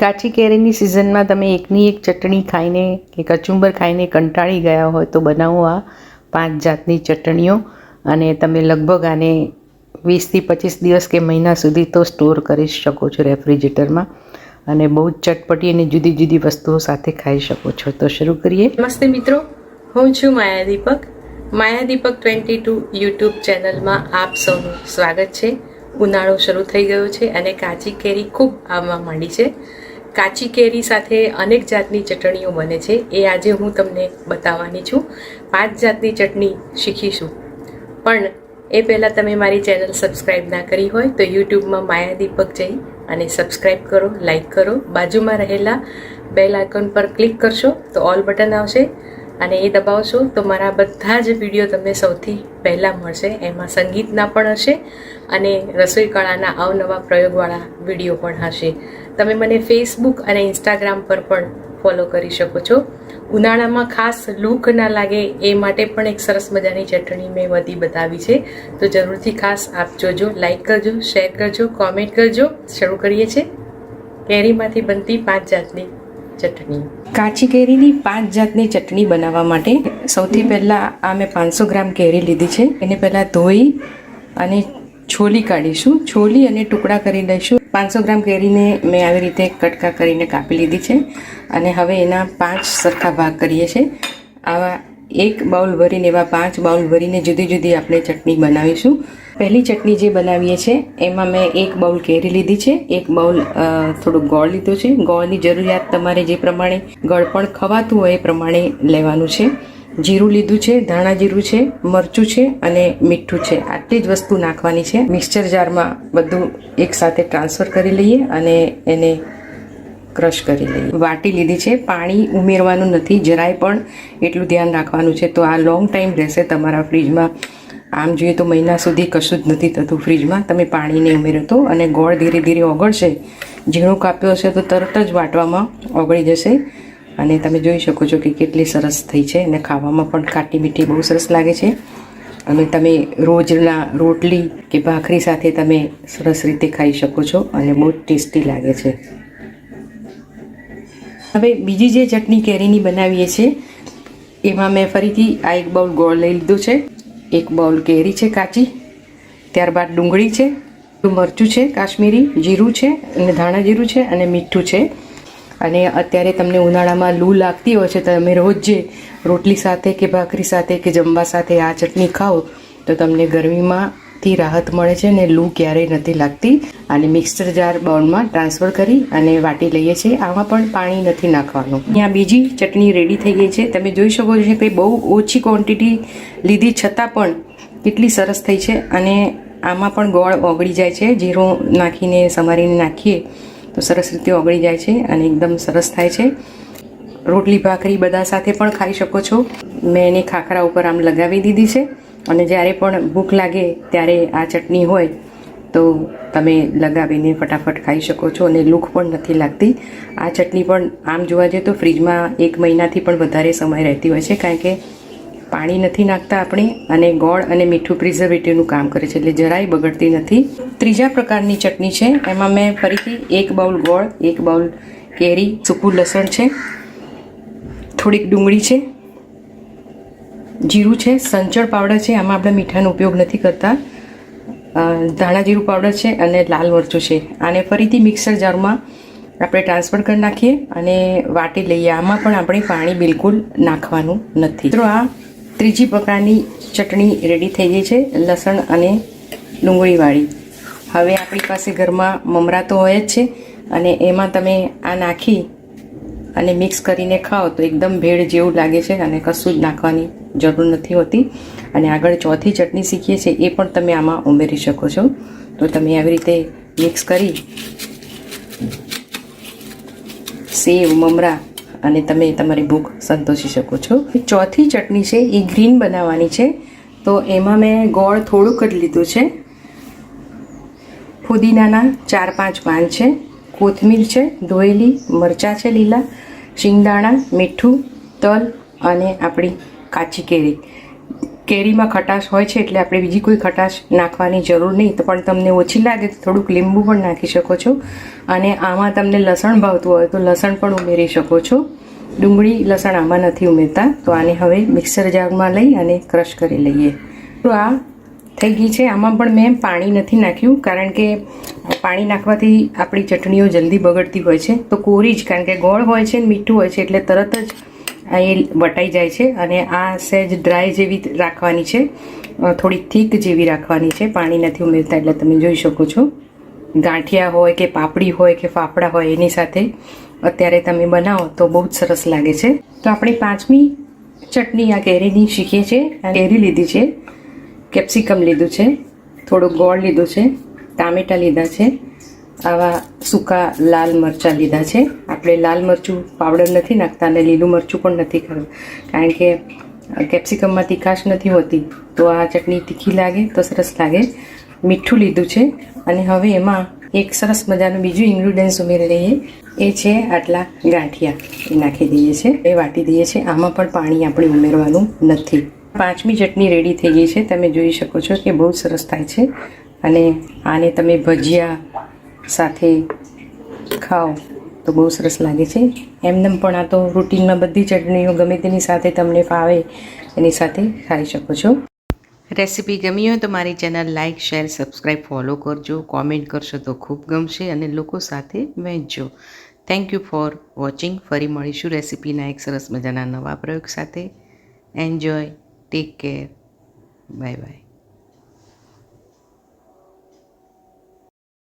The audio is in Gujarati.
કાચી કેરીની સિઝનમાં તમે એકની એક ચટણી ખાઈને કે કચુંબર ખાઈને કંટાળી ગયા હોય તો બનાવો આ 5 જાતની ચટણીઓ અને તમે લગભગ આને 20થી 25 દિવસ કે મહિના સુધી તો સ્ટોર કરી શકો છો રેફ્રિજરેટરમાં અને બહુ જ ચટપટી અને જુદી જુદી વસ્તુઓ સાથે ખાઈ શકો છો. તો શરૂ કરીએ. નમસ્તે મિત્રો, હું છું માયા દીપક 22 યુટ્યુબ ચેનલમાં આપ સૌનું સ્વાગત છે. ઉનાળો શરૂ થઈ ગયો છે અને કાચી કેરી ખૂબ આવવા માંડી છે. કાચી કેરી સાથે અનેક જાતની ચટણીઓ બને છે, એ આજે હું તમને બતાવવાની છું. 5 જાતની ચટણી શીખીશું, પણ એ પહેલાં તમે મારી ચેનલ સબસ્ક્રાઈબ ના કરી હોય તો યુટ્યુબમાં માયા દીપક જઈ અને સબસ્ક્રાઈબ કરો, લાઈક કરો. બાજુમાં રહેલા બેલ આઇકોન પર ક્લિક કરશો તો ઓલ બટન આવશે અને એ દબાવશો તો મારા બધા જ વિડીયો તમને સૌથી પહેલાં મળશે. એમાં સંગીતના પણ હશે અને રસોઈ કળાના અવનવા પ્રયોગવાળા વિડીયો પણ હશે. તમે મને ફેસબુક અને ઇન્સ્ટાગ્રામ પર પણ ફોલો કરી શકો છો. ઉનાળામાં ખાસ લૂક ના લાગે એ માટે પણ એક સરસ મજાની ચટણી મેં બધી બતાવી છે, તો જરૂરથી ખાસ આપ જોજો, લાઈક કરજો, શેર કરજો, કોમેન્ટ કરજો. શરૂ કરીએ છીએ કેરીમાંથી બનતી 5 જાતની ચટણી. કાચી કેરીની 5 જાતની ચટણી બનાવવા માટે સૌથી પહેલાં આ મેં 500 ગ્રામ કેરી લીધી છે. એને પહેલાં ધોઈ અને છોલી કાઢીશું. છોલી અને ટુકડા કરી લઈશું. 500 ગ્રામ કેરીને મેં આવી રીતે કટકા કરીને કાપી લીધી છે અને હવે એના 5 સરખા ભાગ કરીએ છીએ. આવા 1 બાઉલ ભરીને એવા 5 બાઉલ ભરીને જુદી જુદી આપણે ચટણી બનાવીશું. પહેલી ચટણી જે બનાવીએ છીએ એમાં મેં 1 બાઉલ કેરી લીધી છે, 1 બાઉલ થોડુંક ગોળ લીધો છે. ગોળની જરૂરિયાત તમારે જે પ્રમાણે ગળ પણ ખવાતું હોય એ પ્રમાણે લેવાનું છે. જીરું લીધું છે, ધાણા જીરું છે, મરચું છે અને મીઠું છે. આટલી જ વસ્તુ નાખવાની છે. મિક્સચર જારમાં બધું એકસાથે ટ્રાન્સફર કરી લઈએ અને એને ક્રશ કરી લઈએ. વાટી લીધી છે. પાણી ઉમેરવાનું નથી જરાય પણ, એટલું ધ્યાન રાખવાનું છે. તો આ લોંગ ટાઈમ રહેશે તમારા ફ્રીજમાં. આમ જોઈએ તો મહિના સુધી કશું જ નથી થતું ફ્રીજમાં, તમે પાણી નહીં ઉમેરો તો. અને ગોળ ધીરે ધીરે ઓગળશે. ઝીણું કાપ્યો હશે તો તરત જ વાટવામાં ઓગળી જશે અને તમે જોઈ શકો છો કે કેટલી સરસ થઈ છે અને ખાવામાં પણ ખાટી મીઠી બહુ સરસ લાગે છે. અને તમે રોજના રોટલી કે ભાખરી સાથે તમે સરસ રીતે ખાઈ શકો છો અને બહુ ટેસ્ટી લાગે છે. હવે બીજી જે ચટણી કેરીની બનાવીએ છીએ એમાં મેં ફરીથી આ 1 બાઉલ ગોળ લઈ લીધો છે, 1 બાઉલ કેરી છે કાચી, ત્યારબાદ ડુંગળી છે, મરચું છે કાશ્મીરી, જીરું છે અને ધાણા જીરું છે અને મીઠું છે. અને અત્યારે તમને ઉનાળામાં લૂ લાગતી હોય છે તો તમે રોજ જે રોટલી સાથે કે ભાખરી સાથે કે જમવા સાથે આ ચટણી ખાઓ તો તમને ગરમીમાંથી રાહત મળે છે અને લૂ ક્યારેય નથી લાગતી. અને મિક્સર જાર બાઉલમાં ટ્રાન્સફર કરી અને વાટી લઈએ છીએ. આમાં પણ પાણી નથી નાખવાનું. અહીંયા બીજી ચટણી રેડી થઈ ગઈ છે. તમે જોઈ શકો છો કે બહુ ઓછી ક્વોન્ટિટી લીધી છતાં પણ કેટલી સરસ થઈ છે. અને આમાં પણ ગોળ ઓગળી જાય છે. જીરું નાખીને સમારીને નાખીએ તો સરસ રીતે ઓગળી જાય છે અને એકદમ સરસ થાય છે. રોટલી ભાખરી બધા સાથે પણ ખાઈ શકો છો. મેં એને ખાખરા ઉપર આમ લગાવી દીધી છે અને જ્યારે પણ ભૂખ લાગે ત્યારે આ ચટણી હોય તો તમે લગાવીને ફટાફટ ખાઈ શકો છો અને લૂક પણ નથી લાગતી. આ ચટણી પણ આમ જોવા જઈએ તો ફ્રીજમાં 1 મહિનાથી પણ વધારે સમય રહેતી હોય છે, કારણ કે પાણી નથી નાખતા આપણે અને ગોળ અને મીઠું પ્રિઝર્વેટિવનું કામ કરે છે, એટલે જરાય બગડતી નથી. ત્રીજા પ્રકારની ચટણી છે. એમાં મેં ફરીથી 1 બાઉલ ગોળ, 1 બાઉલ કેરી, સૂકું લસણ છે, થોડીક ડુંગળી છે, જીરું છે, સંચળ પાવડર છે, આમાં આપણે મીઠાનો ઉપયોગ નથી કરતા, ધાણા જીરું પાવડર છે અને લાલ મરચું છે. આને ફરીથી મિક્સર જારમાં આપણે ટ્રાન્સફર કરી નાખીએ અને વાટી લઈએ. આમાં પણ આપણે પાણી બિલકુલ નાખવાનું નથી. તો આ ત્રીજી પ્રકારની ચટણી રેડી થઈ ગઈ છે, લસણ અને ડુંગળીવાળી. હવે આપણી પાસે ઘરમાં મમરા તો હોય જ છે અને એમાં તમે આ નાખી અને મિક્સ કરીને ખાઓ તો એકદમ ભેળ જેવું લાગે છે અને કશું જ નાખવાની જરૂર નથી હોતી. અને આગળ ચોથી ચટણી શીખીએ છીએ એ પણ તમે આમાં ઉમેરી શકો છો. તો તમે આવી રીતે મિક્સ કરી સેવ, મમરા અને તમે તમારી ભૂખ સંતોષી શકો છો. ચોથી ચટણી છે એ ગ્રીન બનાવવાની છે. તો એમાં મેં ગોળ થોડુંક જ લીધું છે, ફુદીનાના 4-5 પાન છે, કોથમીર છે ધોયેલી, મરચાં છે લીલા, શિંગદાણા, મીઠું, તલ અને આપણી કાચી કેરી. કેરીમાં ખટાશ હોય છે એટલે આપણે બીજી કોઈ ખટાશ નાખવાની જરૂર નહીં, તો પણ તમને ઓછી લાગે તો થોડુંક લીંબુ પણ નાખી શકો છો. અને આમાં તમને લસણ ભાવતું હોય તો લસણ પણ ઉમેરી શકો છો. ડુંગળી લસણ આમાં નથી ઉમેરતા. તો આને હવે મિક્સર જારમાં લઈ અને ક્રશ કરી લઈએ. તો આ થઈ ગઈ છે. આમાં પણ મેં પાણી નથી નાખ્યું, કારણ કે પાણી નાખવાથી આપણી ચટણીઓ જલ્દી બગડતી હોય છે. તો કોરી જ, કારણ કે ગોળ હોય છે ને મીઠું હોય છે એટલે તરત જ એ વટાઈ જાય છે. અને આ સહેજ ડ્રાય જેવી રાખવાની છે, થોડી થીક જેવી રાખવાની છે. પાણી નથી ઉમેરતા એટલે તમે જોઈ શકો છો. ગાંઠિયા હોય કે પાપડી હોય કે ફાફડા હોય એની સાથે અત્યારે તમે બનાવો તો બહુ જ સરસ લાગે છે. તો આપણે 5મી ચટણી આ કેરીની શીખીએ છીએ. કેરી લીધી છે, કેપ્સિકમ લીધું છે, થોડું ગોળ લીધું છે, ટામેટાં લીધા છે, આવા સૂકા લાલ મરચાં લીધા છે. આપણે લાલ મરચું પાવડર નથી નાખતા અને લીલું મરચું પણ નથી કરવું, કારણ કે કેપ્સિકમમાં તીખાશ નથી હોતી, તો આ ચટણી તીખી લાગે તો સરસ લાગે. મીઠું લીધું છે અને હવે એમાં એક સરસ મજાનું બીજું ઇન્ગ્રીડિયન્ટ્સ ઉમેરી દઈએ. એ છે આટલા ગાંઠિયા, એ નાખી દઈએ છીએ, એ વાટી દઈએ છીએ. આમાં પણ પાણી આપણે ઉમેરવાનું નથી. 5મી ચટણી રેડી થઈ ગઈ છે. તમે જોઈ શકો છો કે બહુ સરસ થાય છે. અને આને તમે ભજીયા સાથે ખાઓ તો બહુ સરસ લાગે છે. એમનેમ પણ આ તો રૂટીનમાં બધી ચટણીઓ ગમે તેની સાથે તમને ફાવે એની સાથે ખાઈ શકો છો. રેસીપી ગમી હોય તો મારી channel like, share, subscribe, follow કરજો. કોમેન્ટ કરશો તો ખૂબ ગમશે અને લોકો સાથે વહેંચજો. Thank you for watching. ફરી મળીશું રેસીપીના એક સરસ મજાના નવા પ્રયોગ સાથે. Enjoy, take care, bye by.